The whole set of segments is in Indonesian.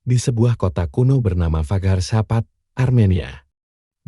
di sebuah kota kuno bernama Fagarshapat, Armenia.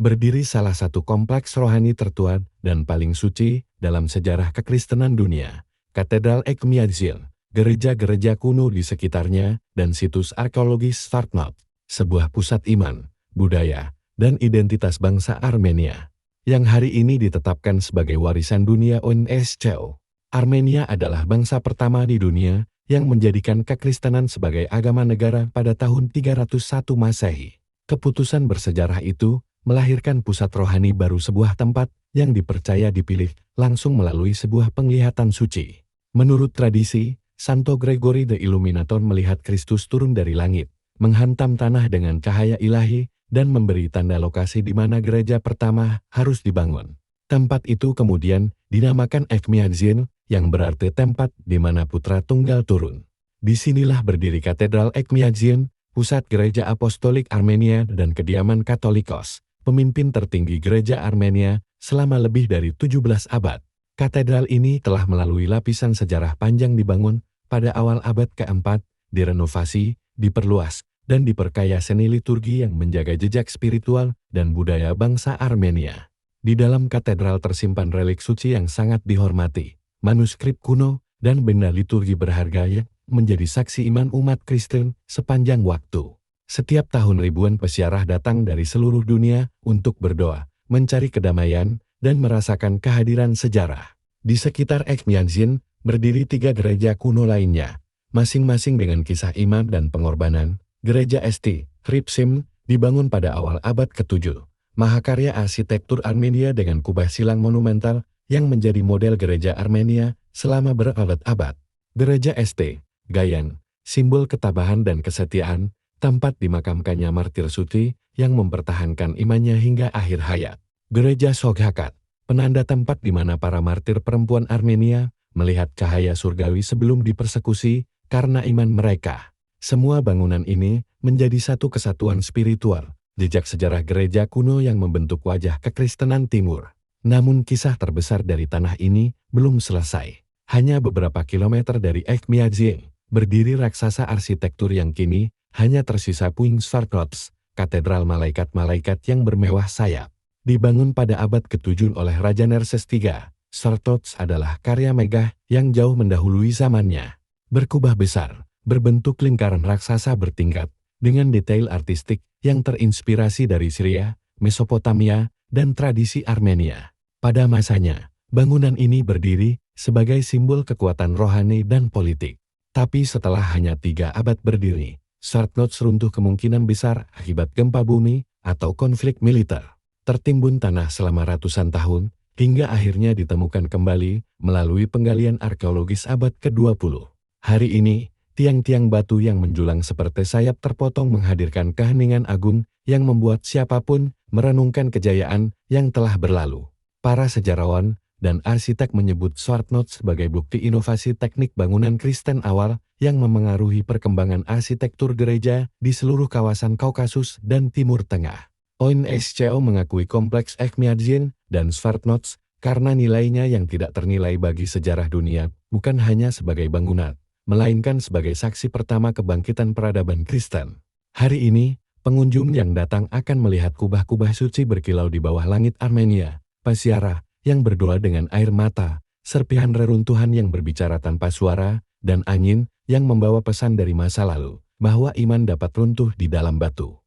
Berdiri salah satu kompleks rohani tertua dan paling suci dalam sejarah kekristenan dunia, Katedral Ekmyadzin, gereja-gereja kuno di sekitarnya, dan situs arkeologis Svartnot, sebuah pusat iman, budaya, dan identitas bangsa Armenia, yang hari ini ditetapkan sebagai warisan dunia UNESCO. Armenia adalah bangsa pertama di dunia yang menjadikan kekristenan sebagai agama negara pada tahun 301 Masehi. Keputusan bersejarah itu melahirkan pusat rohani baru, sebuah tempat yang dipercaya dipilih langsung melalui sebuah penglihatan suci. Menurut tradisi, Santo Gregory the Illuminator melihat Kristus turun dari langit, menghantam tanah dengan cahaya ilahi, dan memberi tanda lokasi di mana gereja pertama harus dibangun. Tempat itu kemudian dinamakan Ekmyadzin, yang berarti tempat di mana Putra Tunggal turun. Disinilah berdiri Katedral Ekmyadzin, pusat gereja apostolik Armenia dan kediaman Katolikos, pemimpin tertinggi gereja Armenia selama lebih dari 17 abad. Katedral ini telah melalui lapisan sejarah panjang, dibangun pada awal abad keempat, direnovasi, diperluas, dan diperkaya seni liturgi yang menjaga jejak spiritual dan budaya bangsa Armenia. Di dalam katedral tersimpan relik suci yang sangat dihormati, manuskrip kuno, dan benda liturgi berharga yang menjadi saksi iman umat Kristen sepanjang waktu. Setiap tahun ribuan peziarah datang dari seluruh dunia untuk berdoa, mencari kedamaian, dan merasakan kehadiran sejarah. Di sekitar Ekmyadzin berdiri 3 gereja kuno lainnya, masing-masing dengan kisah iman dan pengorbanan. Gereja St. Hripsim dibangun pada awal abad ke-7, mahakarya arsitektur Armenia dengan kubah silang monumental yang menjadi model gereja Armenia selama berabad-abad. Gereja St. Gayan, simbol ketabahan dan kesetiaan, tempat dimakamkannya martir suci yang mempertahankan imannya hingga akhir hayat. Gereja Soghakat, penanda tempat di mana para martir perempuan Armenia melihat cahaya surgawi sebelum dipersekusi karena iman mereka. Semua bangunan ini menjadi satu kesatuan spiritual, jejak sejarah gereja kuno yang membentuk wajah kekristenan timur. Namun kisah terbesar dari tanah ini belum selesai. Hanya beberapa kilometer dari Ekmyadzin, berdiri raksasa arsitektur yang kini hanya tersisa puing Svartnots, katedral malaikat-malaikat yang bermewah sayap. Dibangun pada abad ke-7 oleh Raja Nerses III, Svartnots adalah karya megah yang jauh mendahului zamannya. Berkubah besar, berbentuk lingkaran raksasa bertingkat, dengan detail artistik yang terinspirasi dari Syria, Mesopotamia, dan tradisi Armenia. Pada masanya, bangunan ini berdiri sebagai simbol kekuatan rohani dan politik. Tapi setelah hanya 3 abad berdiri, Svartnots runtuh kemungkinan besar akibat gempa bumi atau konflik militer. Tertimbun tanah selama ratusan tahun, hingga akhirnya ditemukan kembali melalui penggalian arkeologis abad ke-20. Hari ini, tiang-tiang batu yang menjulang seperti sayap terpotong menghadirkan keheningan agung yang membuat siapapun merenungkan kejayaan yang telah berlalu. Para sejarawan dan arsitek menyebut Svartnots sebagai bukti inovasi teknik bangunan Kristen awal yang memengaruhi perkembangan arsitektur gereja di seluruh kawasan Kaukasus dan Timur Tengah. UNESCO mengakui kompleks Ekmyadzin dan Svartnots karena nilainya yang tidak ternilai bagi sejarah dunia, bukan hanya sebagai bangunan, melainkan sebagai saksi pertama kebangkitan peradaban Kristen. Hari ini, pengunjung yang datang akan melihat kubah-kubah suci berkilau di bawah langit Armenia, peziarah yang berdoa dengan air mata, serpihan reruntuhan yang berbicara tanpa suara, dan angin yang membawa pesan dari masa lalu, bahwa iman dapat runtuh di dalam batu,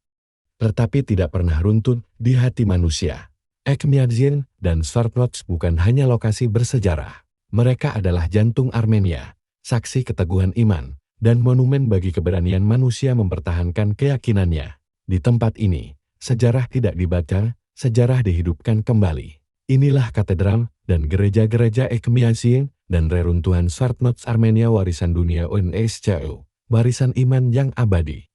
tetapi tidak pernah runtuh di hati manusia. Ekmyadzin dan Svartnots bukan hanya lokasi bersejarah, mereka adalah jantung Armenia, saksi keteguhan iman, dan monumen bagi keberanian manusia mempertahankan keyakinannya. Di tempat ini, sejarah tidak dibaca, sejarah dihidupkan kembali. Inilah katedral dan gereja-gereja Ekmyadzin dan reruntuhan Svartnots Armenia, warisan dunia UNESCO, warisan iman yang abadi.